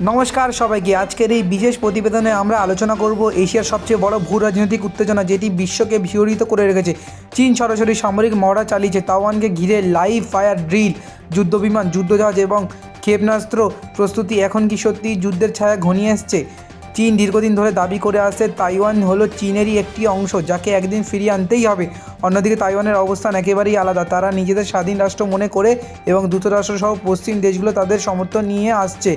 নমস্কার সবাইকে। আজকের এই বিশেষ প্রতিবেদনে আমরা আলোচনা করব এশিয়ার সবচেয়ে বড় ভূ রাজনৈতিক উত্তেজনা যেটি বিশ্বকে শিহরিত করে রেখেছে। চীন সরাসরি সামরিক মহড়া চালিয়েছে, তাইওয়ানকে ঘিরে লাইভ ফায়ার ড্রিল, যুদ্ধবিমান, যুদ্ধজাহাজ এবং ক্ষেপণাস্ত্র প্রস্তুতি। এখন কি সত্যি যুদ্ধের ছায়া ঘনিয়ে আসছে? চীন দীর্ঘদিন ধরে দাবি করে আসছে তাইওয়ান হলো চীনেরই একটি অংশ, যাকে একদিন ফিরিয়ে আনতেই হবে। অন্যদিকে তাইওয়ানের অবস্থান একেবারেই আলাদা। তারা নিজেদের স্বাধীন রাষ্ট্র মনে করে এবং যুক্তরাষ্ট্রসহ পশ্চিম দেশগুলো তাদের সমর্থন নিয়ে আসছে।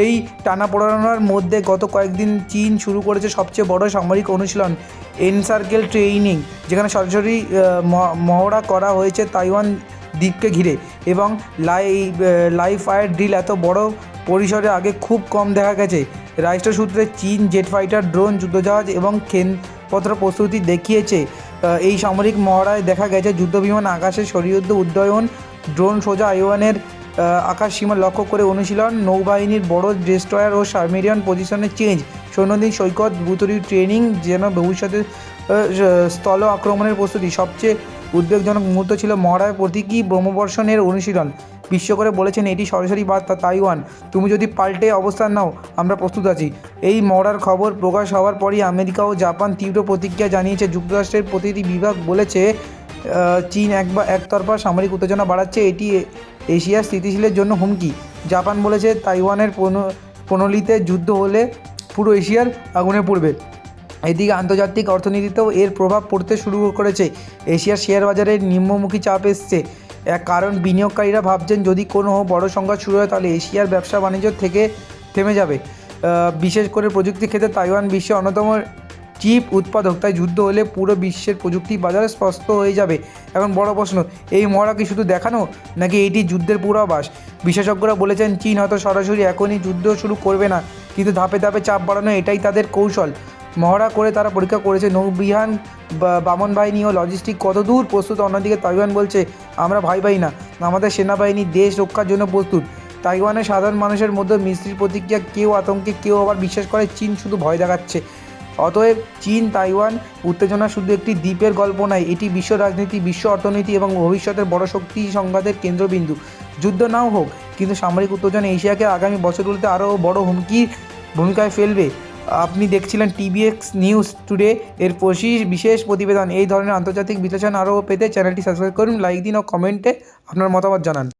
এই টানাপোড়েনের মধ্যে গত কয়েকদিন চীন শুরু করেছে সবচেয়ে বড় সামরিক অনুশীলন, এনসার্কেল ট্রেনিং, যেখানে সরাসরি মহড়া করা হয়েছে তাইওয়ান দ্বীপকে ঘিরে। এবং লাইভ ফায়ার ড্রিল এত বড় পরিসরে আগে খুব কম দেখা গেছে। রাষ্ট্রসূত্রে চীন জেট ফাইটার, ড্রোন, যুদ্ধজাহাজ এবং ক্ষেপণাস্ত্র প্রস্তুতি দেখিয়েছে। এই সামরিক মহড়ায় দেখা গেছে যুদ্ধবিমান আকাশে সরিয়ুদ্ধ উড্ডয়ন, ড্রোন সোজা আইওয়ানের আকাশ সীমা লক্ষ্য করে অনুশীলন, নৌবাহিনীর বড় ডেস্ট্রয়ার ও সাবমেরিন পজিশনে চেঞ্জ, সৈন্যদের সৈকত বুতুরি ট্রেনিং, যেন ভবিষ্যতে স্থল আক্রমণের প্রস্তুতি। সবচেয়ে উদ্বেগজনক মুহূর্ত ছিল মহড়ার প্রতীকী ব্রহ্মবর্ষণের অনুশীলন। বিশ্বকরে বলেছেন, এটি সরাসরি বার্তা, তাইওয়ান তুমি যদি পাল্টে অবস্থান নাও, আমরা প্রস্তুত আছি। এই মহড়ার খবর প্রকাশ হওয়ার পরই আমেরিকা ও জাপান তীব্র প্রতিক্রিয়া জানিয়েছে। যুক্তরাষ্ট্রের প্রতিনিধি বিভাগ বলেছে, চীন একতরফা সামরিক উত্তেজনা বাড়াচ্ছে, এটি এশিয়ার স্থিতিশীলের জন্য হুমকি। জাপান বলেছে, তাইওয়ানের প্রণালীতে যুদ্ধ হলে পুরো এশিয়ার আগুনে পড়বে। এদিকে আন্তর্জাতিক অর্থনীতিতেও এর প্রভাব পড়তে শুরু করেছে। এশিয়ার শেয়ার বাজারে নিম্নমুখী চাপ এসছে। কারণ বিনিয়োগকারীরা ভাবছেন, যদি কোনো বড় সংঘাত শুরু হয় তাহলে এশিয়ার ব্যবসা বাণিজ্য থেকে থেমে যাবে। বিশেষ করে প্রযুক্তি ক্ষেত্রে তাইওয়ান বিশ্বের অন্যতম চিপ উৎপাদক, তাই যুদ্ধ হলে পুরো বিশ্বের প্রযুক্তি বাজারে স্পষ্ট হয়ে যাবে। এখন বড় প্রশ্ন, এই মহড়া কি শুধু দেখানো, নাকি এটি যুদ্ধের পূর্বাভাস? বিশেষজ্ঞরা বলেছেন, চীন হয়তো সরাসরি এখনই যুদ্ধ শুরু করবে না, কিন্তু ধাপে ধাপে চাপ বাড়ানো এটাই তাদের কৌশল। মহড়া করে তারা পরীক্ষা করেছে নৌবিহান, বামন বাহিনী ও লজিস্টিক কতদূর প্রস্তুত। অন্যদিকে তাইওয়ান বলছে, আমরা ভাই না, আমাদের সেনাবাহিনী দেশ রক্ষার জন্য প্রস্তুত। তাইওয়ানের সাধারণ মানুষের মধ্যে মিশ্রিত প্রতিক্রিয়া, কেউ আতঙ্কে, কেউ আবার বিশ্বাস করে চীন শুধু ভয় দেখাচ্ছে। অতএব চীন তাইওয়ান উত্তেজনা শুধু একটি দ্বীপের গল্প নয়, এটি বিশ্ব রাজনীতি, বিশ্ব অর্থনীতি এবং ভবিষ্যতের বড় শক্তি সংঘাতের কেন্দ্রবিন্দু। যুদ্ধ নাও হোক, কিন্তু সামরিক উত্তেজনা এশিয়াকে আগামী বছরগুলোতে আরও বড় হুমকির ভূমিকায় ফেলবে। আপনি দেখছিলেন টিভিএক্স নিউজ টুডে এর বিশেষ প্রতিবেদন। এই ধরনের আন্তর্জাতিক বিশ্লেষণ আরও পেতে চ্যানেলটি সাবস্ক্রাইব করুন, লাইক দিন ও কমেন্টে আপনার মতামত জানান।